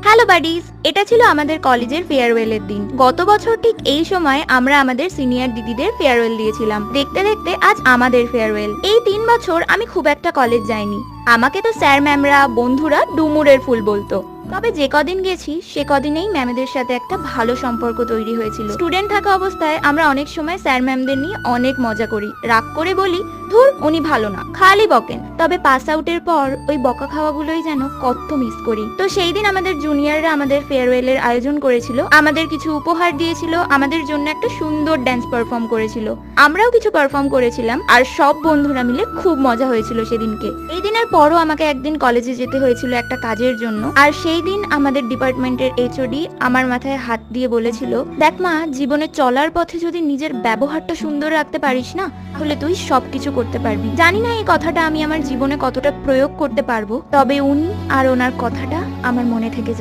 Hello buddies, এটা ছিল আমাদের কলেজের ফেয়ারওয়েলের দিন। গত বছর ঠিক এই সময় আমরা আমাদের সিনিয়র দিদিদের ফেয়ারওয়েল দিয়েছিলাম। দেখতে দেখতে আজ আমাদের ফেয়ারওয়েল। এই 3 বছর আমি খুব একটা কলেজ যাইনি। আমাকে তো স্যার ম্যামরা, বন্ধুরা ডুমুরের ফুল বলতো। তবে যে কদিন গেছি সে কদিনেই ম্যামদের সাথে একটা ভালো সম্পর্ক তৈরি হয়েছিল। স্টুডেন্ট থাকা অবস্থায় আমরা অনেক সময় স্যার ম্যামদের নিয়ে অনেক মজা করি, রাগ করে বলি ধুর উনি ভালো না, খালি বকেন। তবে পাস আউটের পর ওই বকা খাওয়াগুলোই যেন কত মিস করি। তো সেই দিন আমাদের জুনিয়ররা আমাদের ফেয়ারওয়েলের আয়োজন করেছিল, আমাদের কিছু উপহার দিয়েছিল, আমাদের জন্য একটা সুন্দর ড্যান্স পারফর্ম করেছিল। আমরাও কিছু পারফর্ম করেছিলাম আর সব বন্ধুরা মিলে খুব মজা হয়েছিল সেদিনকে। এই দিনের পরও আমাকে একদিন কলেজে যেতে হয়েছিল একটা কাজের জন্য। আর সেই দিন আমাদের ডিপার্টমেন্টের এইচওডি আমার মাথায় হাত দিয়ে বলেছিল, দেখ মা, জীবনে চলার পথে যদি নিজের ব্যবহারটা সুন্দর রাখতে পারিস না, তাহলে তুই সবকিছু করতে পারবি। জানি না এই কথাটা আমি আমার জীবনে কতটা প্রয়োগ করতে পারবো, তবে উনি আর ওনার কথাটা আমার মনে থেকে যাবে।